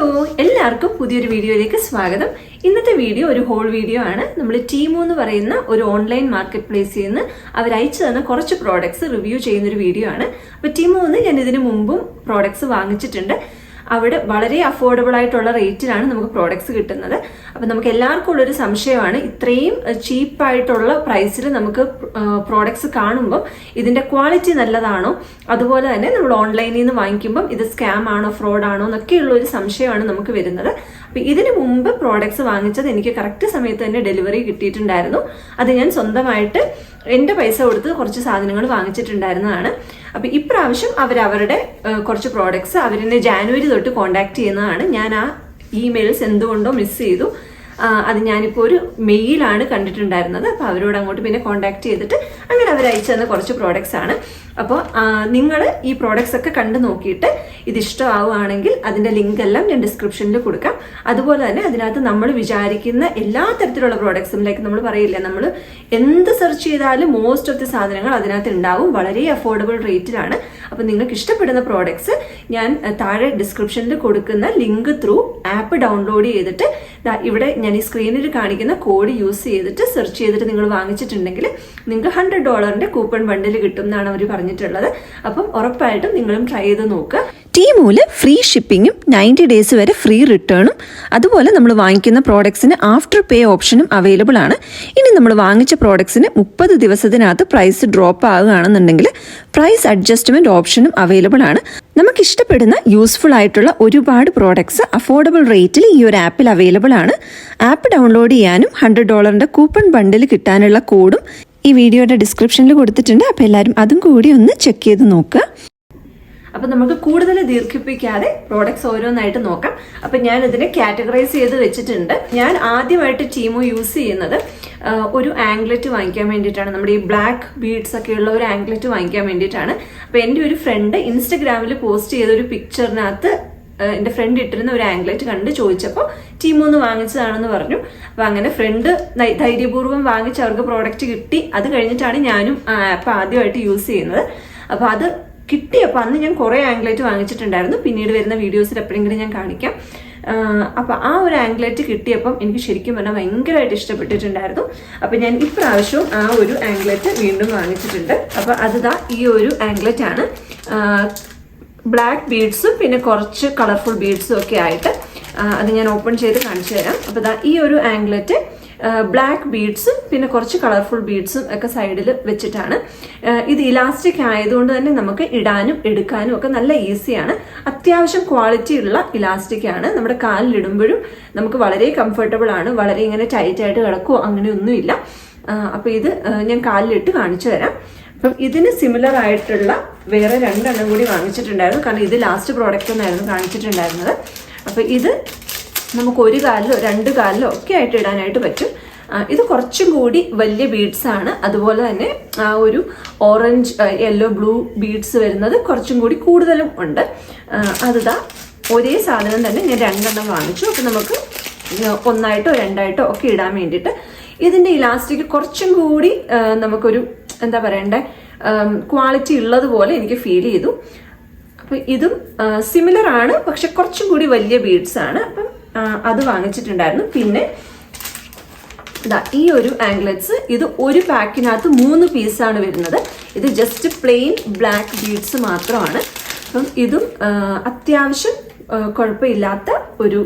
Hello, എല്ലാവർക്കും പുതിയൊരു വീഡിയോയിലേക്ക് സ്വാഗതം. ഇന്നത്തെ വീഡിയോ ഒരു ഹോൾ വീഡിയോ ആണ്. നമ്മൾ ടീമോ എന്ന് പറയുന്ന ഒരു ഓൺലൈൻ മാർക്കറ്റ് പ്ലേസിൽ നിന്ന് അവർ അയച്ചു തന്ന കുറച്ച് പ്രോഡക്ട്സ് റിവ്യൂ ചെയ്യുന്ന ഒരു വീഡിയോ ആണ്. അപ്പോൾ ടീമോ എന്ന് ഞാൻ ഇതിനു മുമ്പും പ്രോഡക്ട്സ് വാങ്ങിച്ചിട്ടുണ്ട്. അവിടെ വളരെ അഫോർഡബിൾ ആയിട്ടുള്ള റേറ്റിലാണ് നമുക്ക് പ്രോഡക്ട്സ് കിട്ടുന്നത്. അപ്പം നമുക്ക് എല്ലാവർക്കും ഉള്ളൊരു സംശയമാണ്, ഇത്രയും ചീപ്പായിട്ടുള്ള പ്രൈസിൽ നമുക്ക് പ്രോഡക്ട്സ് കാണുമ്പോൾ ഇതിന്റെ ക്വാളിറ്റി നല്ലതാണോ, അതുപോലെ തന്നെ നമ്മൾ ഓൺലൈനിൽ നിന്ന് വാങ്ങിക്കുമ്പം ഇത് സ്കാം ആണോ ഫ്രോഡ് ആണോ എന്നൊക്കെയുള്ള ഒരു സംശയമാണ് നമുക്ക് വരുന്നത്. അപ്പം ഇതിനു മുമ്പ് പ്രോഡക്ട്സ് വാങ്ങിച്ചത് എനിക്ക് കറക്റ്റ് സമയത്ത് തന്നെ ഡെലിവറി കിട്ടിയിട്ടുണ്ടായിരുന്നു. അത് ഞാൻ സ്വന്തമായിട്ട് എൻ്റെ പൈസ കൊടുത്ത് കുറച്ച് സാധനങ്ങൾ വാങ്ങിച്ചിട്ടുണ്ടായിരുന്നതാണ്. അപ്പം ഇപ്രാവശ്യം അവരവരുടെ കുറച്ച് പ്രോഡക്ട്സ് അവരെന്നെ ജാനുവരി തൊട്ട് കോണ്ടാക്ട് ചെയ്യുന്നതാണ്. ഞാൻ ആ ഇമെയിൽസ് എന്തുകൊണ്ടോ മിസ് ചെയ്തു. അത് ഞാനിപ്പോൾ ഒരു മെയിലാണ് കണ്ടിട്ടുണ്ടായിരുന്നത്. അപ്പോൾ അവരോട് അങ്ങോട്ട് പിന്നെ കോണ്ടാക്ട് ചെയ്തിട്ട് അങ്ങനെ അവർ അയച്ചു തന്ന കുറച്ച് പ്രോഡക്ട്സ് ആണ്. അപ്പോൾ നിങ്ങൾ ഈ പ്രോഡക്ട്സ് ഒക്കെ കണ്ടു നോക്കിയിട്ട് ഇത് ഇഷ്ടമാവുകയാണെങ്കിൽ അതിൻ്റെ ലിങ്ക് എല്ലാം ഞാൻ ഡിസ്ക്രിപ്ഷനിൽ കൊടുക്കാം. അതുപോലെ തന്നെ അതിനകത്ത് നമ്മൾ വിചാരിക്കുന്ന എല്ലാ തരത്തിലുള്ള പ്രോഡക്ട്സും, ലൈക്ക് നമ്മൾ പറയില്ല, നമ്മൾ എന്ത് സെർച്ച് ചെയ്താലും മോസ്റ്റ് ഓഫ് ദി സാധനങ്ങൾ അതിനകത്ത് ഉണ്ടാവും. വളരെ അഫോർഡബിൾ റേറ്റിലാണ്. അപ്പോൾ നിങ്ങൾക്ക് ഇഷ്ടപ്പെടുന്ന പ്രോഡക്ട്സ് ഞാൻ താഴെ ഡിസ്ക്രിപ്ഷനിൽ കൊടുക്കുന്ന ലിങ്ക് ത്രൂ ആപ്പ് ഡൗൺലോഡ് ചെയ്തിട്ട് ഇവിടെ ഞാൻ ഈ സ്ക്രീനിൽ കാണിക്കുന്ന കോഡ് യൂസ് ചെയ്തിട്ട് സെർച്ച് ചെയ്തിട്ട് നിങ്ങൾ വാങ്ങിച്ചിട്ടുണ്ടെങ്കിൽ നിങ്ങൾക്ക് $100 കൂപ്പൺ ബണ്ടിൽ കിട്ടും എന്നാണ് അവർ പറഞ്ഞിട്ടുള്ളത്. അപ്പം ഉറപ്പായിട്ടും നിങ്ങളും ട്രൈ ചെയ്ത് നോക്കുക. ടീമൂല് ഫ്രീ ഷിപ്പിങ്ങും 90 ഡേയ്സ് വരെ ഫ്രീ റിട്ടേണും, അതുപോലെ നമ്മൾ വാങ്ങിക്കുന്ന പ്രോഡക്ട്സിന് ആഫ്റ്റർ പേ ഓപ്ഷനും അവൈലബിൾ ആണ്. ഇനി നമ്മൾ വാങ്ങിച്ച പ്രോഡക്ട്സിന് 30 ദിവസത്തിനകത്ത് പ്രൈസ് ഡ്രോപ്പ് ആകുകയാണെന്നുണ്ടെങ്കിൽ പ്രൈസ് അഡ്ജസ്റ്റ്മെന്റ് ഓപ്ഷനും അവൈലബിൾ ആണ്. നമുക്ക് ഇഷ്ടപ്പെടുന്ന യൂസ്ഫുൾ ആയിട്ടുള്ള ഒരുപാട് പ്രോഡക്ട്സ് അഫോർഡബിൾ റേറ്റിൽ ഈ ഒരു ആപ്പിൽ അവൈലബിൾ ആണ്. ആപ്പ് ഡൗൺലോഡ് ചെയ്യാനും $100 കൂപ്പൺ ബണ്ടിൽ കിട്ടാനുള്ള കോഡും ഈ വീഡിയോയുടെ ഡിസ്ക്രിപ്ഷനിൽ കൊടുത്തിട്ടുണ്ട്. അപ്പോൾ എല്ലാവരും അതും കൂടി ഒന്ന് ചെക്ക് ചെയ്ത് നോക്കുക. അപ്പം നമുക്ക് കൂടുതൽ ദീർഘിപ്പിക്കാതെ പ്രോഡക്ട്സ് ഓരോന്നായിട്ട് നോക്കാം. അപ്പം ഞാൻ ഇതിനെ കാറ്റഗറൈസ് ചെയ്ത് വെച്ചിട്ടുണ്ട്. ഞാൻ ആദ്യമായിട്ട് ടീമോ യൂസ് ചെയ്യുന്നത് ഒരു ആംഗ്ലെറ്റ് വാങ്ങിക്കാൻ വേണ്ടിയിട്ടാണ്. നമ്മുടെ ഈ ബ്ലാക്ക് ബീഡ്സ് ഒക്കെ ഉള്ള ഒരു ആംഗ്ലെറ്റ് വാങ്ങിക്കാൻ വേണ്ടിയിട്ടാണ്. അപ്പം എൻ്റെ ഒരു ഫ്രണ്ട് ഇൻസ്റ്റഗ്രാമിൽ പോസ്റ്റ് ചെയ്ത ഒരു പിക്ചറിനകത്ത് എൻ്റെ ഫ്രണ്ട് ഇട്ടിരുന്ന ഒരു ആംഗ്ലെറ്റ് കണ്ട് ചോദിച്ചപ്പോൾ ടീമോന്ന് വാങ്ങിച്ചതാണെന്ന് പറഞ്ഞു. അപ്പോൾ അങ്ങനെ ഫ്രണ്ട് ധൈര്യപൂർവ്വം വാങ്ങിച്ച് അവർക്ക് പ്രോഡക്റ്റ് കിട്ടി. അത് കഴിഞ്ഞിട്ടാണ് ഞാനും ആ ആപ്പ് ആദ്യമായിട്ട് യൂസ് ചെയ്യുന്നത്. അപ്പോൾ അത് കിട്ടിയപ്പോൾ അന്ന് ഞാൻ കുറേ ആംഗ്ലെറ്റ് വാങ്ങിച്ചിട്ടുണ്ടായിരുന്നു. പിന്നീട് വരുന്ന വീഡിയോസിൽ എപ്പോഴെങ്കിലും ഞാൻ കാണിക്കാം. അപ്പോൾ ആ ഒരു ആംഗ്ലെറ്റ് കിട്ടിയപ്പം എനിക്ക് ശരിക്കും പറഞ്ഞാൽ ഭയങ്കരമായിട്ട് ഇഷ്ടപ്പെട്ടിട്ടുണ്ടായിരുന്നു. അപ്പോൾ ഞാൻ ഇപ്രാവശ്യവും ആ ഒരു ആംഗ്ലെറ്റ് വീണ്ടും വാങ്ങിച്ചിട്ടുണ്ട്. അപ്പോൾ അതിതാ ഈ ഒരു ആംഗ്ലെറ്റ് ആണ്. ബ്ലാക്ക് ബീഡ്സും പിന്നെ കുറച്ച് കളർഫുൾ ബീഡ്സും ഒക്കെ ആയിട്ട് അത് ഞാൻ ഓപ്പൺ ചെയ്ത് കാണിച്ചു തരാം. അപ്പോൾ ദാ ഈ ഒരു ആംഗ്ലെറ്റ് ബ്ലാക്ക് ബീഡ്സും പിന്നെ കുറച്ച് കളർഫുൾ ബീഡ്സും ഒക്കെ സൈഡിൽ വെച്ചിട്ടാണ്. ഇത് ഇലാസ്റ്റിക് ആയതുകൊണ്ട് തന്നെ നമുക്ക് ഇടാനും എടുക്കാനും ഒക്കെ നല്ല ഈസിയാണ്. അത്യാവശ്യം ക്വാളിറ്റി ഉള്ള ഇലാസ്റ്റിക് ആണ്. നമ്മുടെ കാലിലിടുമ്പോഴും നമുക്ക് വളരെ കംഫർട്ടബിൾ ആണ്. വളരെ ഇങ്ങനെ ടൈറ്റ് ആയിട്ട് കിടക്കുമോ അങ്ങനെയൊന്നുമില്ല. അപ്പോൾ ഇത് ഞാൻ കാലിലിട്ട് കാണിച്ചു തരാം. അപ്പം ഇതിന് സിമിലർ ആയിട്ടുള്ള വേറെ 2 എണ്ണം കൂടി വാങ്ങിച്ചിട്ടുണ്ടായിരുന്നു. കാരണം ഇത് ലാസ്റ്റ് പ്രോഡക്റ്റ് ഒന്നായിരുന്നു കാണിച്ചിട്ടുണ്ടായിരുന്നത്. അപ്പം ഇത് നമുക്ക് 1 കാലിലോ 2 കാലിലോ ഒക്കെ ആയിട്ട് ഇടാനായിട്ട് പറ്റും. ഇത് കുറച്ചും കൂടി വലിയ ബീഡ്സ് ആണ്. അതുപോലെ തന്നെ ആ ഒരു ഓറഞ്ച് യെല്ലോ ബ്ലൂ ബീഡ്സ് വരുന്നത് കുറച്ചും കൂടി കൂടുതലും ഉണ്ട്. അതിതാ ഒരേ സാധനം തന്നെ ഞാൻ 2 എണ്ണം വാങ്ങിച്ചു. അപ്പം നമുക്ക് 1ആയിട്ടോ 2ആയിട്ടോ ഒക്കെ ഇടാൻ വേണ്ടിയിട്ട് ഇതിൻ്റെ ഇലാസ്റ്റിക് കുറച്ചും കൂടി നമുക്കൊരു എന്താ പറയണ്ടേ ക്വാളിറ്റി ഉള്ളതുപോലെ എനിക്ക് ഫീൽ ചെയ്തു. അപ്പം ഇതും സിമിലർ ആണ്, പക്ഷെ കുറച്ചും കൂടി വലിയ ബീഡ്സ് ആണ്. അപ്പം അത് വാങ്ങിച്ചിട്ടുണ്ടായിരുന്നു. പിന്നെ ഇതാ ഈ ഒരു ആംഗ്ലെറ്റ്സ്, ഇത് ഒരു പാക്കിനകത്ത് 3 പീസാണ് വരുന്നത്. ഇത് ജസ്റ്റ് പ്ലെയിൻ ബ്ലാക്ക് ബീഡ്സ് മാത്രമാണ്. അപ്പം ഇതും അത്യാവശ്യം കുഴപ്പമില്ലാത്ത ഒരു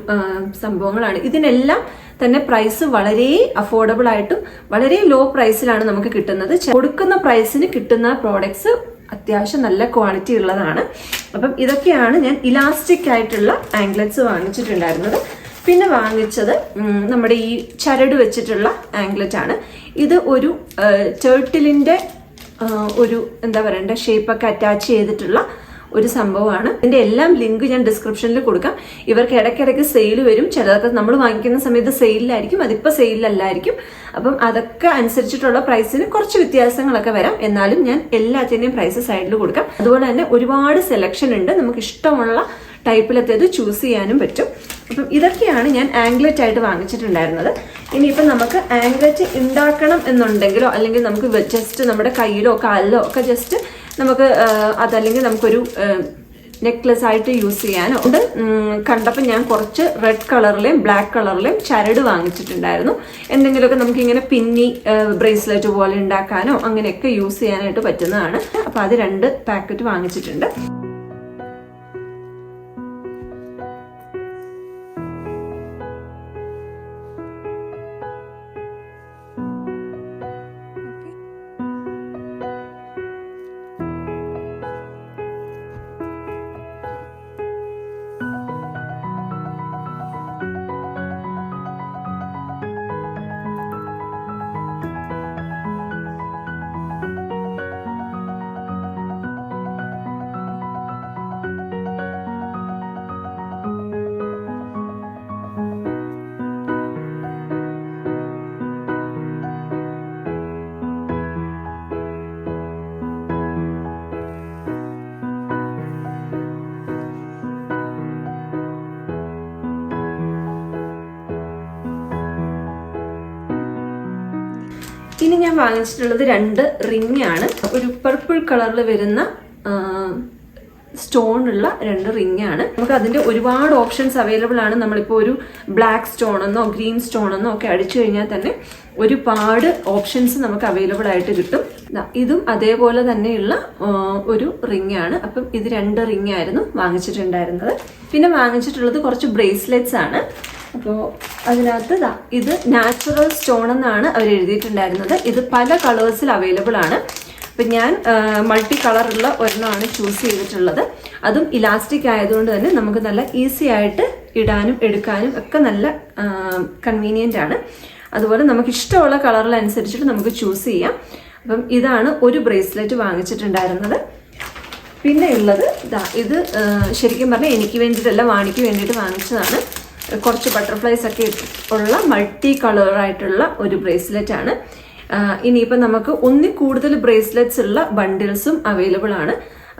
സംഭവങ്ങളാണ്. ഇതിനെല്ലാം തന്നെ പ്രൈസ് വളരെ അഫോർഡബിൾ ആയിട്ടും വളരെ ലോ പ്രൈസിലാണ് നമുക്ക് കിട്ടുന്നത്. കൊടുക്കുന്ന പ്രൈസിന് കിട്ടുന്ന പ്രോഡക്ട്സ് അത്യാവശ്യം നല്ല ക്വാളിറ്റി ഉള്ളതാണ്. അപ്പം ഇതൊക്കെയാണ് ഞാൻ ഇലാസ്റ്റിക് ആയിട്ടുള്ള ആംഗ്ലെറ്റ്സ് വാങ്ങിച്ചിട്ടുണ്ടായിരുന്നത്. പിന്നെ വാങ്ങിച്ചത് നമ്മുടെ ഈ ചരട് വെച്ചിട്ടുള്ള ആംഗ്ലെറ്റ് ആണ്. ഇത് ഒരു ടേർട്ടിലിന്റെ ഒരു എന്താ പറയണ്ടേ ഷേപ്പൊക്കെ അറ്റാച്ച് ചെയ്തിട്ടുള്ള ഒരു സംഭവമാണ്. ഇതിന്റെ എല്ലാം ലിങ്ക് ഞാൻ ഡിസ്ക്രിപ്ഷനിൽ കൊടുക്കാം. ഇവർക്ക് ഇടയ്ക്കിടയ്ക്ക് സെയിൽ വരും. ചിലതൊക്കെ നമ്മൾ വാങ്ങിക്കുന്ന സമയത്ത് സെയിലിലായിരിക്കും, അതിപ്പോൾ സെയിലല്ലായിരിക്കും. അപ്പം അതൊക്കെ അനുസരിച്ചിട്ടുള്ള പ്രൈസിന് കുറച്ച് വ്യത്യാസങ്ങളൊക്കെ വരാം. എന്നാലും ഞാൻ എല്ലാത്തിൻ്റെയും പ്രൈസ് സൈഡിൽ കൊടുക്കാം. അതുപോലെ തന്നെ ഒരുപാട് സെലക്ഷൻ ഉണ്ട്. നമുക്ക് ഇഷ്ടമുള്ള ടൈപ്പിലത്തേത് ചൂസ് ചെയ്യാനും പറ്റും. അപ്പം ഇതൊക്കെയാണ് ഞാൻ ആംഗ്ലെറ്റ് ആയിട്ട് വാങ്ങിച്ചിട്ടുണ്ടായിരുന്നത്. ഇനിയിപ്പം നമുക്ക് ആംഗ്ലെറ്റ് ഉണ്ടാക്കണം എന്നുണ്ടെങ്കിലോ അല്ലെങ്കിൽ നമുക്ക് ജസ്റ്റ് നമ്മുടെ കയ്യിലോ കാലിലോ ഒക്കെ ജസ്റ്റ് നമുക്ക് അതല്ലെങ്കിൽ നമുക്കൊരു നെക്ലെസ് ആയിട്ട് യൂസ് ചെയ്യാനോ ഉണ്ട്. കണ്ടപ്പോൾ ഞാൻ കുറച്ച് റെഡ് കളറിലെയും ബ്ലാക്ക് കളറിലെയും ചരട് വാങ്ങിച്ചിട്ടുണ്ടായിരുന്നു. എന്തെങ്കിലുമൊക്കെ നമുക്കിങ്ങനെ പിന്നി ബ്രേസ്ലെറ്റ് പോലെ ഉണ്ടാക്കാനോ അങ്ങനെയൊക്കെ യൂസ് ചെയ്യാനായിട്ട് പറ്റുന്നതാണ്. അപ്പോൾ അത് 2 പാക്കറ്റ് വാങ്ങിച്ചിട്ടുണ്ട്. ഇനി ഞാൻ വാങ്ങിച്ചിട്ടുള്ളത് 2 റിംഗ് ആണ്. ഒരു പർപ്പിൾ കളറിൽ വരുന്ന സ്റ്റോൺ ഉള്ള 2 റിംഗ് ആണ്. നമുക്ക് അതിന്റെ ഒരുപാട് ഓപ്ഷൻസ് അവൈലബിൾ ആണ്. നമ്മളിപ്പോൾ ഒരു ബ്ലാക്ക് സ്റ്റോൺ എന്നോ ഗ്രീൻ സ്റ്റോൺ എന്നോ ഒക്കെ അടിച്ചു കഴിഞ്ഞാൽ തന്നെ ഒരുപാട് ഓപ്ഷൻസ് നമുക്ക് അവൈലബിൾ ആയിട്ട് കിട്ടും. ഇതും അതേപോലെ തന്നെയുള്ള ഒരു റിംഗ് ആണ്. അപ്പം ഇത് 2 റിംഗ് ആയിരുന്നു വാങ്ങിച്ചിട്ടുണ്ടായിരുന്നത്. പിന്നെ വാങ്ങിച്ചിട്ടുള്ളത് കുറച്ച് ബ്രേസ്ലെറ്റ്സ് ആണ്. അപ്പോൾ അതിനകത്ത് ഇത് നാച്ചുറൽ സ്റ്റോൺ എന്നാണ് അവർ എഴുതിയിട്ടുണ്ടായിരുന്നത്. ഇത് പല കളേഴ്സിൽ അവൈലബിൾ ആണ്. അപ്പം ഞാൻ മൾട്ടി കളറുള്ള ഒരെണ്ണമാണ് ചൂസ് ചെയ്തിട്ടുള്ളത്. അതും ഇലാസ്റ്റിക് ആയതുകൊണ്ട് തന്നെ നമുക്ക് നല്ല ഈസി ആയിട്ട് ഇടാനും എടുക്കാനും ഒക്കെ നല്ല കൺവീനിയൻ്റ് ആണ്. അതുപോലെ നമുക്ക് ഇഷ്ടമുള്ള കളറിനനുസരിച്ചിട്ട് നമുക്ക് ചൂസ് ചെയ്യാം. അപ്പം ഇതാണ് ഒരു ബ്രേസ്ലെറ്റ് വാങ്ങിച്ചിട്ടുണ്ടായിരുന്നത്. പിന്നെ ഉള്ളത് ഇത് ശരിക്കും പറഞ്ഞാൽ എനിക്ക് വേണ്ടിയിട്ടല്ല, വാണിക്ക് വേണ്ടിയിട്ട് വാങ്ങിച്ചതാണ്. കുറച്ച് ബട്ടർഫ്ലൈസ് ഒക്കെ ഉള്ള മൾട്ടി കളറായിട്ടുള്ള ഒരു ബ്രേസ്ലെറ്റ് ആണ്. ഇനിയിപ്പം നമുക്ക് ഒന്നിൽ കൂടുതൽ ബ്രേസ്ലെറ്റ്സ് ഉള്ള ബണ്ടിൽസും അവൈലബിൾ ആണ്.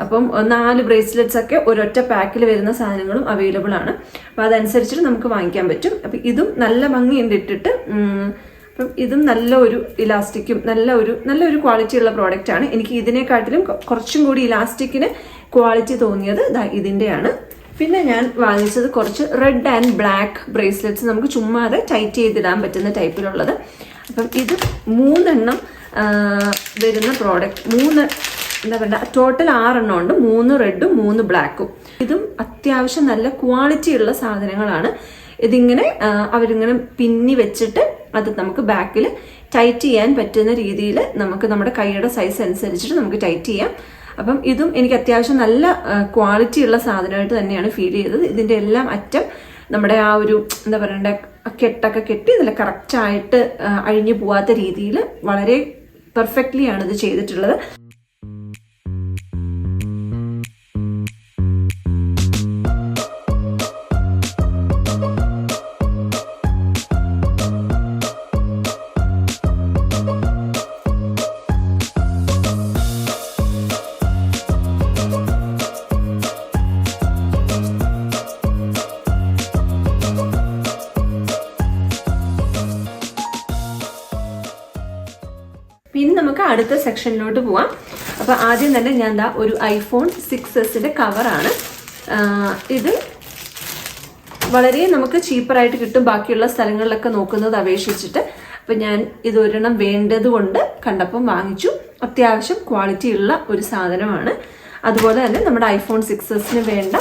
അപ്പം 4 ബ്രേസ്ലെറ്റ്സ് ഒക്കെ ഒരൊറ്റ പാക്കിൽ വരുന്ന സാധനങ്ങളും അവൈലബിൾ ആണ്. അപ്പം അതനുസരിച്ചിട്ട് നമുക്ക് വാങ്ങിക്കാൻ പറ്റും. അപ്പം ഇതും നല്ല ഭംഗിയുണ്ട് ഇട്ടിട്ട്. അപ്പം ഇതും നല്ല ഒരു ഇലാസ്റ്റിക്കും നല്ലൊരു ക്വാളിറ്റി ഉള്ള പ്രോഡക്റ്റ് ആണ്. എനിക്ക് ഇതിനെക്കാട്ടിലും കുറച്ചും കൂടി ഇലാസ്റ്റിക്കിന് ക്വാളിറ്റി തോന്നിയത് ഇതിൻ്റെയാണ്. പിന്നെ ഞാൻ വാങ്ങിച്ചത് കുറച്ച് റെഡ് ആൻഡ് ബ്ലാക്ക് ബ്രേസ്ലെറ്റ്സ്, നമുക്ക് ചുമ്മാതെ ടൈറ്റ് ചെയ്തിടാൻ പറ്റുന്ന ടൈപ്പിലുള്ളത്. അപ്പം ഇത് 3 എണ്ണം വരുന്ന പ്രോഡക്റ്റ്, 3 എന്താ പറയുക, ടോട്ടൽ 6 എണ്ണം ഉണ്ട്. 3 റെഡും 3 ബ്ലാക്കും. ഇതും അത്യാവശ്യം നല്ല ക്വാളിറ്റി ഉള്ള സാധനങ്ങളാണ്. ഇതിങ്ങനെ അവരിങ്ങനെ പിന്നി വെച്ചിട്ട് അത് നമുക്ക് ബാക്കിൽ ടൈറ്റ് ചെയ്യാൻ പറ്റുന്ന രീതിയിൽ നമുക്ക് നമ്മുടെ കൈയുടെ സൈസ് അനുസരിച്ചിട്ട് നമുക്ക് ടൈറ്റ് ചെയ്യാം. അപ്പം ഇതും എനിക്ക് അത്യാവശ്യം നല്ല ക്വാളിറ്റി ഉള്ള സാധനമായിട്ട് തന്നെയാണ് ഫീൽ ചെയ്തത്. ഇതിൻ്റെ എല്ലാം അറ്റം നമ്മുടെ ആ ഒരു എന്താ പറയണ്ട കെട്ടൊക്കെ കെട്ടി ഇതിൽ കറക്റ്റായിട്ട് അഴിഞ്ഞു പോവാത്ത രീതിയിൽ വളരെ പെർഫെക്റ്റ്ലി ആണ് ഇത് ചെയ്തിട്ടുള്ളത്. പിന്നെ നമുക്ക് അടുത്ത സെക്ഷനിലോട്ട് പോവാം. അപ്പോൾ ആദ്യം തന്നെ ഞാൻ ഒരു iPhone 6s കവറാണ്. ഇത് വളരെ നമുക്ക് ചീപ്പറായിട്ട് കിട്ടും ബാക്കിയുള്ള സ്ഥലങ്ങളിലൊക്കെ നോക്കുന്നത് അപേക്ഷിച്ചിട്ട്. അപ്പം ഞാൻ ഇതൊരെണ്ണം വേണ്ടത് കൊണ്ട് കണ്ടപ്പം വാങ്ങിച്ചു. അത്യാവശ്യം ക്വാളിറ്റി ഉള്ള ഒരു സാധനമാണ്. അതുപോലെ തന്നെ നമ്മുടെ iPhone 6s വേണ്ട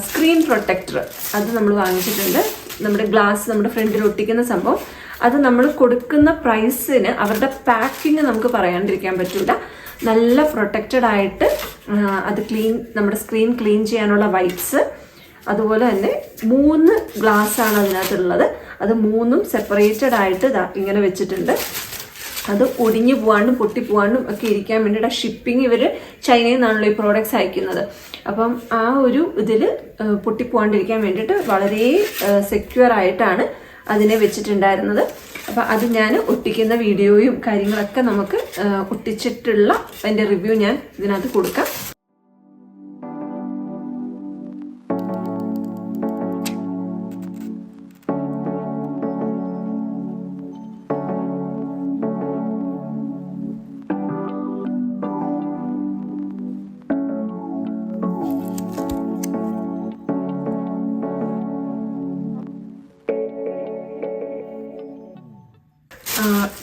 സ്ക്രീൻ പ്രൊട്ടക്ടർ അത് നമ്മൾ വാങ്ങിച്ചിട്ടുണ്ട്. നമ്മുടെ ഗ്ലാസ് നമ്മുടെ ഫ്രണ്ടിൽ ഒട്ടിക്കുന്ന സംഭവം അത് നമ്മൾ കൊടുക്കുന്ന പ്രൈസിന് അവരുടെ പാക്കിങ് നമുക്ക് പറയാണ്ടിരിക്കാൻ പറ്റില്ല. നല്ല പ്രൊട്ടക്റ്റഡ് ആയിട്ട് അത് നമ്മുടെ സ്ക്രീൻ ക്ലീൻ ചെയ്യാനുള്ള വൈപ്സ്, അതുപോലെ തന്നെ 3 ഗ്ലാസ് ആണ് അതിനകത്തുള്ളത്. അത് 3ഉം സെപ്പറേറ്റഡ് ആയിട്ട് ഇങ്ങനെ വെച്ചിട്ടുണ്ട്. അത് ഒടിഞ്ഞു പോകാണ്ടും പൊട്ടിപ്പോകാണ്ടും ഒക്കെ ഇരിക്കാൻ വേണ്ടിയിട്ട് ഷിപ്പിംഗ് ഇവർ ചൈനയിൽ നിന്നാണല്ലോ ഈ പ്രോഡക്റ്റ്സ് അയക്കുന്നത്. അപ്പം ആ ഒരു ഇതിൽ പൊട്ടിപ്പോകാണ്ടിരിക്കാൻ വേണ്ടിയിട്ട് വളരെ സെക്യൂർ ആയിട്ടാണ് അതിനെ വെച്ചിട്ടുണ്ടായിരുന്നത്. അപ്പം അത് ഞാൻ ഒട്ടിക്കുന്ന വീഡിയോയും കാര്യങ്ങളൊക്കെ നമുക്ക് ഒട്ടിച്ചിട്ടുള്ള അതിൻ്റെ റിവ്യൂ ഞാൻ ഇതിനകത്ത് കൊടുക്കാം.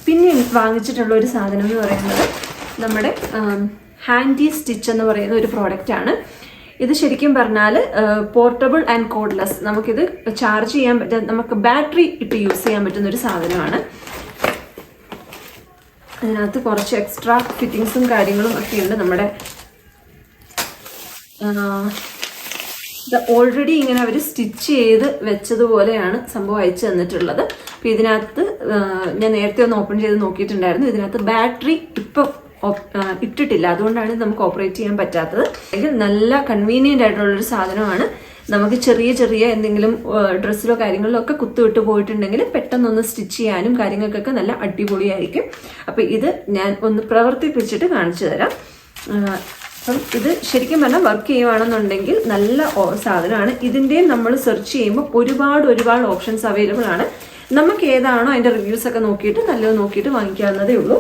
പിന്നെ വാങ്ങിച്ചിട്ടുള്ള ഒരു സാധനം എന്ന് പറയുന്നത് നമ്മുടെ ഹാൻഡി സ്റ്റിച്ച് എന്ന് പറയുന്ന ഒരു പ്രോഡക്റ്റാണ്. ഇത് ശരിക്കും പറഞ്ഞാൽ പോർട്ടബിൾ ആൻഡ് കോഡ്ലെസ്, നമുക്കിത് ചാർജ് ചെയ്യാൻ പറ്റുന്ന, നമുക്ക് ബാറ്ററി ഇട്ട് യൂസ് ചെയ്യാൻ പറ്റുന്ന ഒരു സാധനമാണ്. അതിനകത്ത് കുറച്ച് എക്സ്ട്രാ ഫിറ്റിങ്സും കാര്യങ്ങളും ഒക്കെ ഉണ്ട്. നമ്മുടെ ഇത് ഓൾറെഡി ഇങ്ങനെ അവർ സ്റ്റിച്ച് ചെയ്ത് വെച്ചതുപോലെയാണ് സംഭവം അയച്ചു തന്നിട്ടുള്ളത്. അപ്പോൾ ഇതിനകത്ത് ഞാൻ നേരത്തെ ഒന്ന് ഓപ്പൺ ചെയ്ത് നോക്കിയിട്ടുണ്ടായിരുന്നു. ഇതിനകത്ത് ബാറ്ററി ഇപ്പം ഇട്ടിട്ടില്ല, അതുകൊണ്ടാണ് ഇത് നമുക്ക് ഓപ്പറേറ്റ് ചെയ്യാൻ പറ്റാത്തത്. അല്ലെങ്കിൽ നല്ല കൺവീനിയൻ്റ് ആയിട്ടുള്ളൊരു സാധനമാണ്. നമുക്ക് ചെറിയ ചെറിയ എന്തെങ്കിലും ഡ്രസ്സിലോ കാര്യങ്ങളിലോ ഒക്കെ കുത്തുവിട്ട് പോയിട്ടുണ്ടെങ്കിൽ പെട്ടെന്നൊന്ന് സ്റ്റിച്ച് ചെയ്യാനും കാര്യങ്ങൾക്കൊക്കെ നല്ല അടിപൊളിയായിരിക്കും. അപ്പോൾ ഇത് ഞാൻ ഒന്ന് പ്രവർത്തിപ്പിച്ചിട്ട് കാണിച്ചു തരാം. അപ്പം ഇത് ശരിക്കും പറഞ്ഞാൽ വർക്ക് ചെയ്യുവാണെന്നുണ്ടെങ്കിൽ നല്ല സാധനമാണ്. ഇതിൻ്റെയും നമ്മൾ സെർച്ച് ചെയ്യുമ്പോൾ ഒരുപാട് ഓപ്ഷൻസ് അവൈലബിൾ ആണ്. നമുക്ക് ഏതാണോ അതിൻ്റെ റിവ്യൂസ് ഒക്കെ നോക്കിയിട്ട് നല്ലത് നോക്കിയിട്ട് വാങ്ങിക്കാവുന്നതേ ഉള്ളൂ.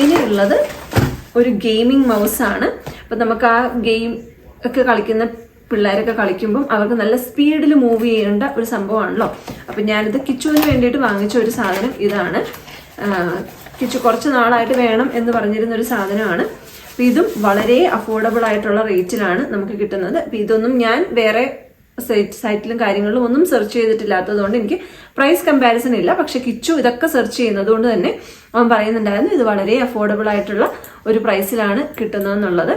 ഇനിയുള്ളത് ഒരു ഗെയിമിംഗ് മൗസാണ്. അപ്പം നമുക്ക് ആ ഗെയിം ഒക്കെ കളിക്കുന്ന പിള്ളേരൊക്കെ കളിക്കുമ്പം അവർക്ക് നല്ല സ്പീഡിൽ മൂവ് ചെയ്യേണ്ട ഒരു സംഭവമാണല്ലോ. അപ്പം ഞാനിത് കിച്ചുവിന് വേണ്ടിയിട്ട് വാങ്ങിച്ച ഒരു സാധനം ഇതാണ്. കിച്ചു കുറച്ച് നാളായിട്ട് വേണം എന്ന് പറഞ്ഞിരുന്ന ഒരു സാധനമാണ്. അപ്പം ഇതും വളരെ അഫോർഡബിൾ ആയിട്ടുള്ള റേറ്റിലാണ് നമുക്ക് കിട്ടുന്നത്. അപ്പം ഇതൊന്നും ഞാൻ വേറെ സൈറ്റിലും കാര്യങ്ങളിലും ഒന്നും സെർച്ച് ചെയ്തിട്ടില്ലാത്തതുകൊണ്ട് എനിക്ക് പ്രൈസ് കമ്പാരിസൺ ഇല്ല. പക്ഷെ കിച്ചു ഇതൊക്കെ സെർച്ച് ചെയ്യുന്നത് കൊണ്ട് തന്നെ അവൻ പറയുന്നുണ്ടായിരുന്നു ഇത് വളരെ അഫോർഡബിൾ ആയിട്ടുള്ള ഒരു പ്രൈസിലാണ് കിട്ടുന്നതെന്നുള്ളത്.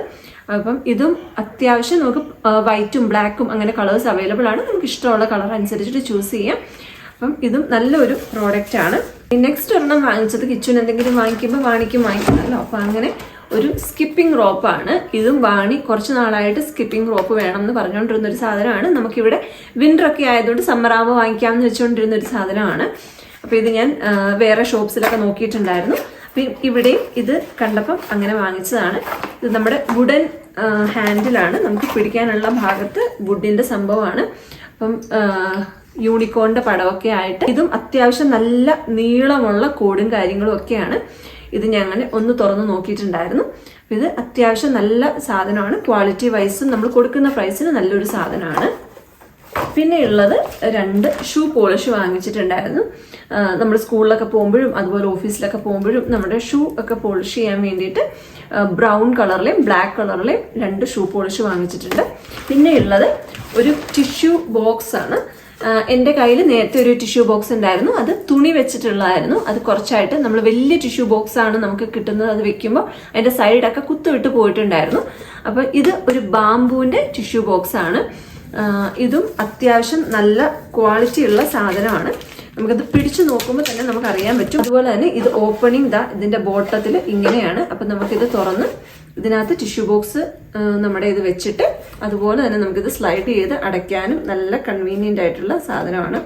അപ്പം ഇതും അത്യാവശ്യം നമുക്ക് വൈറ്റും ബ്ലാക്കും അങ്ങനെ കളേഴ്സ് അവൈലബിൾ ആണ്. നമുക്ക് ഇഷ്ടമുള്ള കളർ അനുസരിച്ചിട്ട് ചൂസ് ചെയ്യാം. അപ്പം ഇതും നല്ലൊരു പ്രോഡക്റ്റ് ആണ്. നെക്സ്റ്റ് ഒരെണ്ണം വാങ്ങിച്ചത് കിച്ചുവിന് എന്തെങ്കിലും വാങ്ങിക്കുമ്പോൾ വാങ്ങിക്കുമല്ലോ. അപ്പം അങ്ങനെ ഒരു സ്കിപ്പിംഗ് റോപ്പാണ്. ഇതും വാണി കുറച്ച് നാളായിട്ട് സ്കിപ്പിംഗ് റോപ്പ് വേണം എന്ന് പറഞ്ഞുകൊണ്ടിരുന്ന ഒരു സാധനമാണ്. നമുക്കിവിടെ വിൻ്ററൊക്കെ ആയതുകൊണ്ട് സമ്മറാകുമ്പോൾ വാങ്ങിക്കാമെന്ന് വെച്ചുകൊണ്ടിരുന്ന ഒരു സാധനമാണ്. അപ്പോൾ ഇത് ഞാൻ വേറെ ഷോപ്സിലൊക്കെ നോക്കിയിട്ടുണ്ടായിരുന്നു. അപ്പം ഇവിടെ ഇത് കണ്ടപ്പം അങ്ങനെ വാങ്ങിച്ചതാണ്. ഇത് നമ്മുടെ വുഡൻ ഹാൻഡിലാണ്. നമുക്ക് പിടിക്കാനുള്ള ഭാഗത്ത് വുഡിൻ്റെ സംഭവമാണ്. അപ്പം യൂണിക്കോണിൻ്റെ പടമൊക്കെ ആയിട്ട് ഇതും അത്യാവശ്യം നല്ല നീളമുള്ള കോഡും കാര്യങ്ങളും ഒക്കെയാണ്. ഇത് ഞങ്ങൾ ഒന്ന് തുറന്ന് നോക്കിയിട്ടുണ്ടായിരുന്നു. ഇത് അത്യാവശ്യം നല്ല സാധനമാണ്. ക്വാളിറ്റി വൈസും നമ്മൾ കൊടുക്കുന്ന പ്രൈസിന് നല്ലൊരു സാധനമാണ്. പിന്നെ ഉള്ളത് 2 ഷൂ പോളിഷ് വാങ്ങിച്ചിട്ടുണ്ടായിരുന്നു. നമ്മൾ സ്കൂളിലൊക്കെ പോകുമ്പോഴും അതുപോലെ ഓഫീസിലൊക്കെ പോകുമ്പോഴും നമ്മുടെ ഷൂ ഒക്കെ പോളിഷ് ചെയ്യാൻ വേണ്ടിയിട്ട് ബ്രൗൺ കളറിലെയും ബ്ലാക്ക് കളറിലെയും 2 ഷൂ പോളിഷ് വാങ്ങിച്ചിട്ടുണ്ട്. പിന്നെ ഉള്ളത് ഒരു ടിഷ്യൂ ബോക്സ് ആണ്. എൻ്റെ കയ്യിൽ നേരത്തെ ഒരു ടിഷ്യൂ ബോക്സ് ഉണ്ടായിരുന്നു. അത് തുണി വെച്ചിട്ടുള്ളതായിരുന്നു. അത് കുറച്ചായിട്ട് നമ്മൾ വലിയ ടിഷ്യൂ ബോക്സ് ആണ് നമുക്ക് കിട്ടുന്നത്. അത് വെക്കുമ്പോൾ അതിൻ്റെ സൈഡൊക്കെ കുത്തുവിട്ട് പോയിട്ടുണ്ടായിരുന്നു. അപ്പോൾ ഇത് ഒരു ബാംബൂവിൻ്റെ ടിഷ്യൂ ബോക്സ് ആണ്. ഇതും അത്യാവശ്യം നല്ല ക്വാളിറ്റി ഉള്ള സാധനമാണ്. നമുക്കത് പിടിച്ചു നോക്കുമ്പോൾ തന്നെ നമുക്ക് അറിയാൻ പറ്റും. അതുപോലെ തന്നെ ഇത് ഓപ്പണിംഗ് ഇതിന്റെ ബോട്ടത്തിൽ ഇങ്ങനെയാണ്. അപ്പം നമുക്കിത് തുറന്ന് ഇതിനകത്ത് ടിഷ്യൂ ബോക്സ് നമ്മുടെ ഇത് വെച്ചിട്ട് അതുപോലെ തന്നെ നമുക്കിത് സ്ലൈഡ് ചെയ്ത് അടയ്ക്കാനും നല്ല കൺവീനിയൻ്റ് ആയിട്ടുള്ള സാധനമാണ്.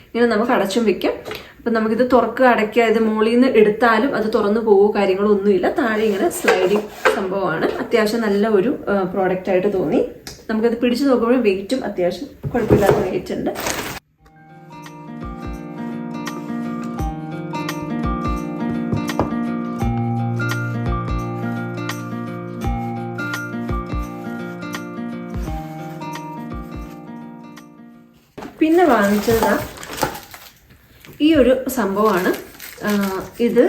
ഇങ്ങനെ നമുക്ക് അടച്ചും വെക്കാം. അപ്പം നമുക്കിത് തുറക്കുക അടയ്ക്കുക, ഇത് മുകളിൽ നിന്ന് എടുത്താലും അത് തുറന്നു പോകുമോ കാര്യങ്ങളൊന്നുമില്ല. താഴെ ഇങ്ങനെ സ്ലൈഡിങ് സംഭവമാണ്. അത്യാവശ്യം നല്ല ഒരു പ്രോഡക്റ്റ് ആയിട്ട് തോന്നി. നമുക്കത് പിടിച്ചു നോക്കുമ്പോൾ വെയിറ്റും അത്യാവശ്യം കുഴപ്പമില്ലാത്ത വെയിറ്റ് ഉണ്ട്. പിന്നെ വാങ്ങിച്ചത് ഈ ഒരു സംഭവമാണ്. ഇത്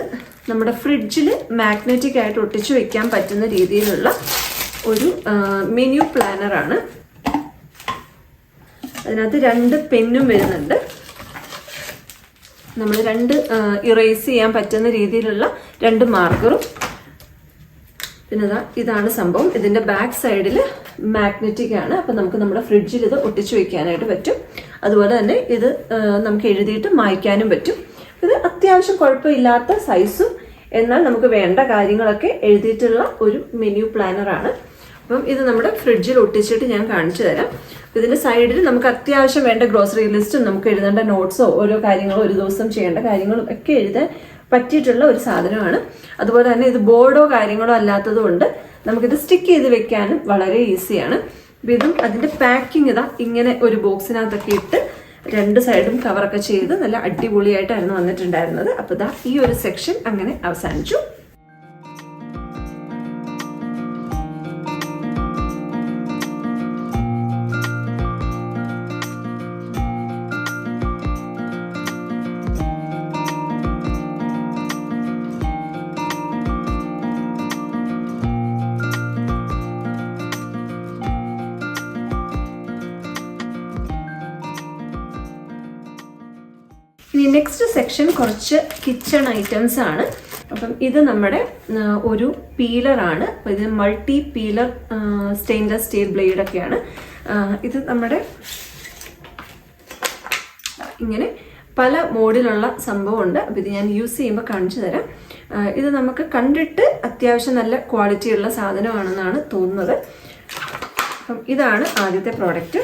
നമ്മുടെ ഫ്രിഡ്ജിൽ മാഗ്നറ്റിക് ആയിട്ട് ഒട്ടിച്ചു വെക്കാൻ പറ്റുന്ന രീതിയിലുള്ള ഒരു മെനു പ്ലാനറാണ്. അതിനകത്ത് 2 പെന്നും വരുന്നുണ്ട്. നമ്മൾ 2 ഇറേസ് ചെയ്യാൻ പറ്റുന്ന രീതിയിലുള്ള 2 മാർക്കറും. പിന്നെ ഇതാണ് സംഭവം. ഇതിൻ്റെ ബാക്ക് സൈഡിൽ മാഗ്നറ്റിക് ആണ്. അപ്പം നമുക്ക് നമ്മുടെ ഫ്രിഡ്ജിൽ ഇത് ഒട്ടിച്ചു വെക്കാനായിട്ട് പറ്റും. അതുപോലെ തന്നെ ഇത് നമുക്ക് എഴുതിയിട്ട് മായ്ക്കാനും പറ്റും. ഇത് അത്യാവശ്യം കുഴപ്പമില്ലാത്ത സൈസും എന്നാൽ നമുക്ക് വേണ്ട കാര്യങ്ങളൊക്കെ എഴുതിയിട്ടുള്ള ഒരു മെനു പ്ലാനറാണ്. അപ്പം ഇത് നമ്മുടെ ഫ്രിഡ്ജിൽ ഒട്ടിച്ചിട്ട് ഞാൻ കാണിച്ചു തരാം. ഇതിൻ്റെ സൈഡിൽ നമുക്ക് അത്യാവശ്യം വേണ്ട ഗ്രോസറി ലിസ്റ്റും നമുക്ക് എഴുതേണ്ട നോട്ട്സോ ഓരോ കാര്യങ്ങളോ ഒരു ദിവസം ചെയ്യേണ്ട കാര്യങ്ങളും ഒക്കെ എഴുതാൻ പറ്റിയിട്ടുള്ള ഒരു സാധനമാണ്. അതുപോലെ തന്നെ ഇത് ബോർഡോ കാര്യങ്ങളോ അല്ലാത്തത് കൊണ്ട് നമുക്കിത് സ്റ്റിക്ക് ചെയ്ത് വെക്കാനും വളരെ ഈസിയാണ്. ഇതും അതിൻ്റെ പാക്കിംഗ് ഇങ്ങനെ ഒരു ബോക്സിനകത്തൊക്കെ ഇട്ട് രണ്ട് സൈഡും കവറൊക്കെ ചെയ്ത് നല്ല അടിപൊളിയായിട്ടായിരുന്നു വന്നിട്ടുണ്ടായിരുന്നത്. അപ്പോൾ ദാ ഈ ഒരു സെക്ഷൻ അങ്ങനെ അവസാനിച്ചു. ഇനി നെക്സ്റ്റ് സെക്ഷൻ കുറച്ച് കിച്ചൺ ഐറ്റംസ് ആണ്. അപ്പം ഇത് നമ്മുടെ ഒരു പീലറാണ്. അപ്പോൾ ഇത് മൾട്ടി പീലർ സ്റ്റെയിൻലെസ് സ്റ്റീൽ ബ്ലേഡൊക്കെയാണ്. ഇത് നമ്മുടെ ഇങ്ങനെ പല മോഡിലുള്ള സംഭവമുണ്ട്. അപ്പോൾ ഇത് ഞാൻ യൂസ് ചെയ്യുമ്പോൾ കാണിച്ചു തരാം. ഇത് നമുക്ക് കണ്ടിട്ട് അത്യാവശ്യം നല്ല ക്വാളിറ്റിയുള്ള സാധനമാണെന്നാണ് തോന്നുന്നത്. അപ്പം ഇതാണ് ആദ്യത്തെ പ്രോഡക്റ്റ്.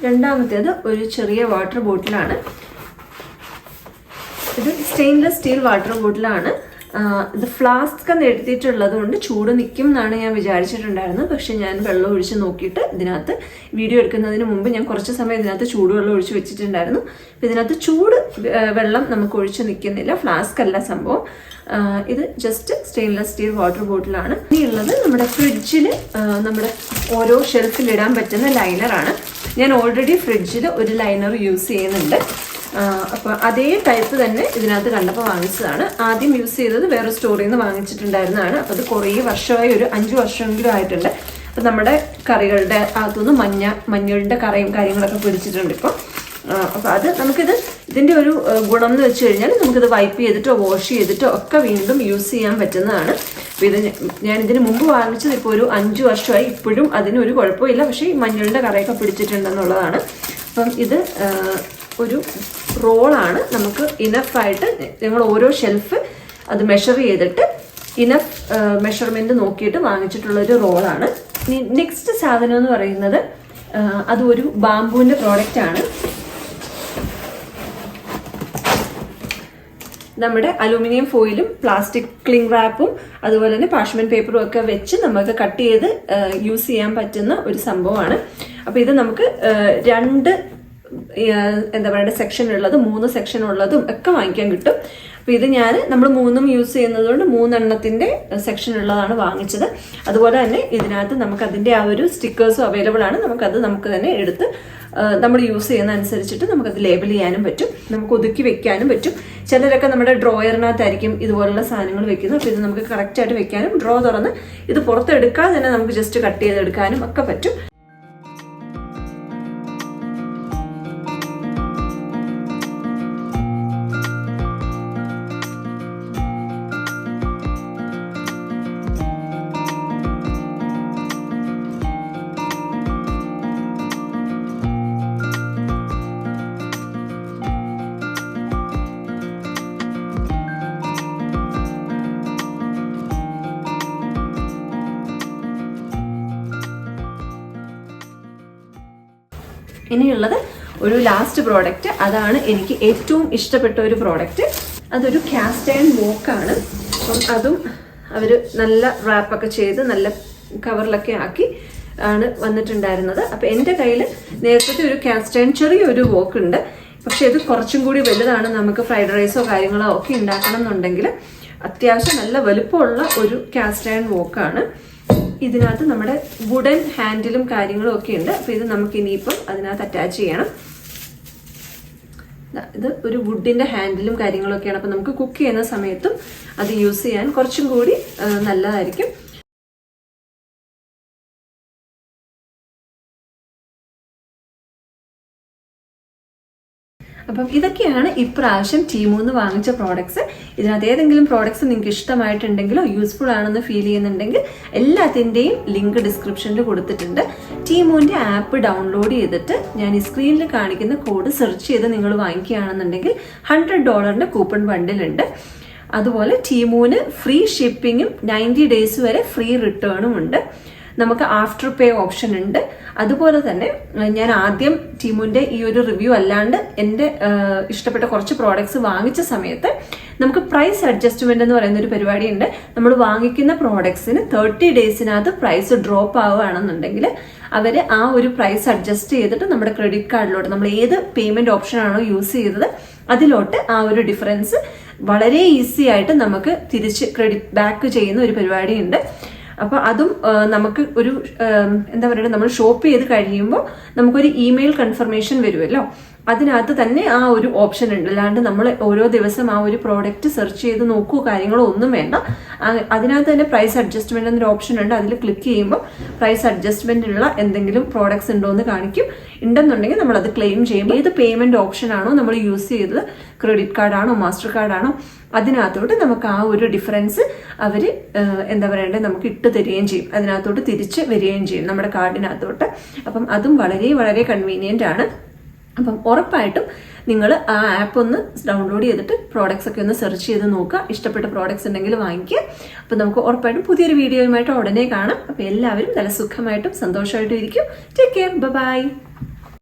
രണ്ടാമത്തേത് ഒരു ചെറിയ വാട്ടർ ബോട്ടിലാണ്. ഇത് സ്റ്റെയിൻലെസ് സ്റ്റീൽ വാട്ടർ ബോട്ടിലാണ്. ഇത് ഫ്ലാസ്ക് എന്ന് എഴുതിയിട്ടുള്ളത് കൊണ്ട് ചൂട് നിൽക്കും എന്നാണ് ഞാൻ വിചാരിച്ചിട്ടുണ്ടായിരുന്നത്. പക്ഷെ ഞാൻ വെള്ളം ഒഴിച്ച് നോക്കിയിട്ട് ഇതിനകത്ത് വീഡിയോ എടുക്കുന്നതിന് മുമ്പ് ഞാൻ കുറച്ച് സമയം ഇതിനകത്ത് ചൂടുവെള്ളം ഒഴിച്ച് വെച്ചിട്ടുണ്ടായിരുന്നു. അപ്പം ഇതിനകത്ത് ചൂട് വെള്ളം നമുക്ക് ഒഴിച്ച് നിൽക്കുന്നില്ല. ഫ്ലാസ്ക് അല്ല സംഭവം. ഇത് ജസ്റ്റ് സ്റ്റെയിൻലെസ് സ്റ്റീൽ വാട്ടർ ബോട്ടിലാണ്. ഇനിയുള്ളത് നമ്മുടെ ഫ്രിഡ്ജിൽ നമ്മുടെ ഓരോ ഷെൽഫിലിടാൻ പറ്റുന്ന ലൈനറാണ്. ഞാൻ ഓൾറെഡി ഫ്രിഡ്ജിൽ ഒരു ലൈനർ യൂസ് ചെയ്യുന്നുണ്ട്. അപ്പോൾ അതേ ടൈപ്പ് തന്നെ ഇതിനകത്ത് കണ്ടപ്പോൾ വാങ്ങിച്ചതാണ്. ആദ്യം യൂസ് ചെയ്തത് വേറെ സ്റ്റോറിൽ നിന്ന് വാങ്ങിച്ചിട്ടുണ്ടായിരുന്നതാണ്. അപ്പോൾ അത് കുറേ വർഷമായി, ഒരു 5 വർഷമെങ്കിലും ആയിട്ടുണ്ട്. അപ്പം നമ്മുടെ കറികളുടെ അകത്തുനിന്ന് മഞ്ഞളുടെ കറയും കാര്യങ്ങളൊക്കെ പിടിച്ചിട്ടുണ്ട് ഇപ്പോൾ. അപ്പോൾ അത് ഇതിൻ്റെ ഒരു ഗുണം എന്ന് വെച്ച് കഴിഞ്ഞാൽ നമുക്കിത് വൈപ്പ് ചെയ്തിട്ടോ വാഷ് ചെയ്തിട്ടോ ഒക്കെ വീണ്ടും യൂസ് ചെയ്യാൻ പറ്റുന്നതാണ്. അപ്പോൾ ഇത് ഞാൻ ഇതിന് മുമ്പ് വാങ്ങിച്ചത് ഇപ്പോൾ ഒരു 5 വർഷമായി. ഇപ്പോഴും അതിനൊരു കുഴപ്പമില്ല. പക്ഷേ ഈ മഞ്ഞളുടെ കറയൊക്കെ പിടിച്ചിട്ടുണ്ടെന്നുള്ളതാണ്. അപ്പം ഇത് ഒരു റോളാണ്. നമുക്ക് ഇനഫായിട്ട് ഞങ്ങൾ ഓരോ ഷെൽഫ് അത് മെഷർ ചെയ്തിട്ട് ഇനഫ് മെഷർമെൻറ്റ് നോക്കിയിട്ട് വാങ്ങിച്ചിട്ടുള്ളൊരു റോളാണ്. നെക്സ്റ്റ് സാധനം എന്ന് പറയുന്നത് അത് ഒരു ബാംബുവിൻ്റെ പ്രോഡക്റ്റാണ്. നമ്മുടെ അലൂമിനിയം ഫോയിലും പ്ലാസ്റ്റിക് ക്ലിംഗ് റാപ്പും അതുപോലെ തന്നെ പാർച്ച്മെന്റ് പേപ്പറും ഒക്കെ വെച്ച് നമുക്ക് കട്ട് ചെയ്ത് യൂസ് ചെയ്യാൻ പറ്റുന്ന ഒരു സംഭവമാണ്. അപ്പോൾ ഇത് നമുക്ക് 2 സെക്ഷൻ ഉള്ളതും 3 സെക്ഷൻ ഉള്ളതും ഒക്കെ വാങ്ങിക്കാൻ കിട്ടും. അപ്പോൾ ഇത് നമ്മൾ 3ഉം യൂസ് ചെയ്യുന്നതുകൊണ്ട് 3 എണ്ണത്തിന്റെ സെക്ഷൻ ഉള്ളതാണ് വാങ്ങിച്ചത്. അതുപോലെ തന്നെ ഇതിനകത്ത് നമുക്ക് അതിന്റെ ആ ഒരു സ്റ്റിക്കേഴ്സും അവൈലബിൾ ആണ്. നമുക്ക് തന്നെ എടുത്ത് നമ്മൾ യൂസ് ചെയ്യുന്ന അനുസരിച്ചിട്ട് നമുക്കത് ലേബൽ ചെയ്യാനും പറ്റും. നമുക്ക് ഒതുക്കി വെക്കാനും പറ്റും. ചിലരൊക്കെ നമ്മുടെ ഡ്രോയറിനകത്തായിരിക്കും ഇതുപോലുള്ള സാധനങ്ങൾ വെക്കുന്നത്. അപ്പോൾ ഇത് നമുക്ക് കറക്റ്റായിട്ട് വെക്കാനും ഡ്രോ തുറന്ന് ഇത് പുറത്തെടുക്കാതെ തന്നെ നമുക്ക് ജസ്റ്റ് കട്ട് ചെയ്തെടുക്കാനും ഒക്കെ പറ്റും. ഇനിയുള്ളത് ഒരു ലാസ്റ്റ് പ്രോഡക്റ്റ്. അതാണ് എനിക്ക് ഏറ്റവും ഇഷ്ടപ്പെട്ട ഒരു പ്രോഡക്റ്റ്. അതൊരു കാസ്റ്റ് അയൺ വോക്കാണ്. അപ്പം അതും അവർ നല്ല റാപ്പൊക്കെ ചെയ്ത് നല്ല കവറിലൊക്കെ ആക്കി ആണ് വന്നിട്ടുണ്ടായിരുന്നത്. അപ്പം എൻ്റെ കയ്യിൽ നേരത്തെ ഒരു കാസ്റ്റ് അയൺ ചെറിയൊരു വോക്ക് ഉണ്ട്. പക്ഷെ ഇത് കുറച്ചും കൂടി വലുതാണ്. നമുക്ക് ഫ്രൈഡ് റൈസോ കാര്യങ്ങളോ ഒക്കെ ഉണ്ടാക്കണം എന്നുണ്ടെങ്കിൽ അത്യാവശ്യം നല്ല വലുപ്പമുള്ള ഒരു കാസ്റ്റ് അയൺ വോക്കാണ്. ഇതിനകത്ത് നമ്മുടെ വുഡൻ ഹാൻഡിലും കാര്യങ്ങളും ഒക്കെ ഉണ്ട്. അപ്പോൾ ഇത് നമുക്ക് ഇനിയിപ്പം അതിനകത്ത് അറ്റാച്ച് ചെയ്യണം. ഇത് ഒരു വുഡിന്റെ ഹാൻഡിലും കാര്യങ്ങളൊക്കെയാണ്. അപ്പോൾ നമുക്ക് കുക്ക് ചെയ്യുന്ന സമയത്തും അത് യൂസ് ചെയ്യാൻ കുറച്ചും കൂടി നല്ലതായിരിക്കും. അപ്പം ഇതൊക്കെയാണ് ഇപ്രാവശ്യം ടീമൂന്ന് വാങ്ങിച്ച പ്രോഡക്ട്സ്. ഇതിനകത്ത് ഏതെങ്കിലും പ്രോഡക്ട്സ് നിങ്ങൾക്ക് ഇഷ്ടമായിട്ടുണ്ടെങ്കിലോ യൂസ്ഫുൾ ആണെന്ന് ഫീൽ ചെയ്യുന്നുണ്ടെങ്കിൽ എല്ലാത്തിൻ്റെയും ലിങ്ക് ഡിസ്ക്രിപ്ഷനിൽ കൊടുത്തിട്ടുണ്ട്. ടീമൂൻ്റെ ആപ്പ് ഡൗൺലോഡ് ചെയ്തിട്ട് ഞാൻ ഈ സ്ക്രീനിൽ കാണിക്കുന്ന കോഡ് സെർച്ച് ചെയ്ത് നിങ്ങൾ വാങ്ങിക്കുകയാണെന്നുണ്ടെങ്കിൽ $100 കൂപ്പൺ ബണ്ടിലുണ്ട്. അതുപോലെ ടീമൂന് ഫ്രീ ഷിപ്പിങ്ങും 90 days വരെ ഫ്രീ റിട്ടേണും ഉണ്ട്. നമുക്ക് ആഫ്റ്റർ പേ ഓപ്ഷൻ ഉണ്ട്. അതുപോലെ തന്നെ ഞാൻ ആദ്യം ടീമുന്റെ ഈ ഒരു റിവ്യൂ അല്ലാണ്ട് എൻ്റെ ഇഷ്ടപ്പെട്ട കുറച്ച് പ്രോഡക്ട്സ് വാങ്ങിച്ച സമയത്ത് നമുക്ക് പ്രൈസ് അഡ്ജസ്റ്റ്മെന്റ് എന്ന് പറയുന്ന ഒരു പരിപാടി ഉണ്ട്. നമ്മൾ വാങ്ങിക്കുന്ന പ്രോഡക്ട്സിന് 30 ഡേയ്സിനകത്ത് പ്രൈസ് ഡ്രോപ്പ് ആവുകയാണെന്നുണ്ടെങ്കിൽ അവര് ആ ഒരു പ്രൈസ് അഡ്ജസ്റ്റ് ചെയ്തിട്ട് നമ്മുടെ ക്രെഡിറ്റ് കാർഡിലോട്ട് നമ്മൾ ഏത് പേയ്മെന്റ് ഓപ്ഷൻ ആണോ യൂസ് ചെയ്തത് അതിലോട്ട് ആ ഒരു ഡിഫറൻസ് വളരെ ഈസി ആയിട്ട് നമുക്ക് തിരിച്ച് ക്രെഡിറ്റ് ബാക്ക് ചെയ്യുന്ന ഒരു പരിപാടി ഉണ്ട്. അപ്പൊ അതും നമുക്ക് ഒരു എന്താ പറയുക, നമ്മൾ ഷോപ്പ് ചെയ്ത് കഴിയുമ്പോൾ നമുക്കൊരു ഇമെയിൽ കൺഫർമേഷൻ വരുമല്ലോ, അതിനകത്ത് തന്നെ ആ ഒരു ഓപ്ഷൻ ഉണ്ട്. അല്ലാണ്ട് നമ്മൾ ഓരോ ദിവസം ആ ഒരു പ്രോഡക്റ്റ് സെർച്ച് ചെയ്ത് നോക്കുകയോ കാര്യങ്ങളോ ഒന്നും വേണ്ട. അതിനകത്ത് തന്നെ പ്രൈസ് അഡ്ജസ്റ്റ്മെന്റ് എന്നൊരു ഓപ്ഷൻ ഉണ്ട്. അതിൽ ക്ലിക്ക് ചെയ്യുമ്പോൾ പ്രൈസ് അഡ്ജസ്റ്റ്മെന്റിനുള്ള എന്തെങ്കിലും പ്രോഡക്ട്സ് ഉണ്ടോ എന്ന് കാണിക്കും. ഉണ്ടെന്നുണ്ടെങ്കിൽ നമ്മൾ അത് ക്ലെയിം ചെയ്യുമ്പോൾ ഏത് പേയ്മെന്റ് ഓപ്ഷൻ ആണോ നമ്മൾ യൂസ് ചെയ്തത്, ക്രെഡിറ്റ് കാർഡാണോ മാസ്റ്റർ കാർഡാണോ, അതിനകത്തോട്ട് നമുക്ക് ആ ഒരു ഡിഫറൻസ് അവർ എന്താ പറയണ്ടേ നമുക്ക് ഇട്ട് തരികയും ചെയ്യും. അതിനകത്തോട്ട് തിരിച്ച് വരികയും ചെയ്യും നമ്മുടെ കാർഡിനകത്തോട്ട്. അപ്പം അതും വളരെ വളരെ കൺവീനിയന്റ് ആണ്. അപ്പം ഉറപ്പായിട്ടും നിങ്ങൾ ആ ആപ്പ് ഒന്ന് ഡൗൺലോഡ് ചെയ്തിട്ട് പ്രോഡക്ട്സ് ഒക്കെ ഒന്ന് സെർച്ച് ചെയ്ത് നോക്കുക. ഇഷ്ടപ്പെട്ട പ്രോഡക്ട്സ് ഉണ്ടെങ്കിൽ വാങ്ങിക്കുക. അപ്പം നമുക്ക് ഉറപ്പായിട്ടും പുതിയൊരു വീഡിയോയുമായിട്ട് ഉടനെ കാണാം. അപ്പം എല്ലാവരും നല്ല സുഖമായിട്ടും സന്തോഷമായിട്ടും ഇരിക്കും. Take care, by.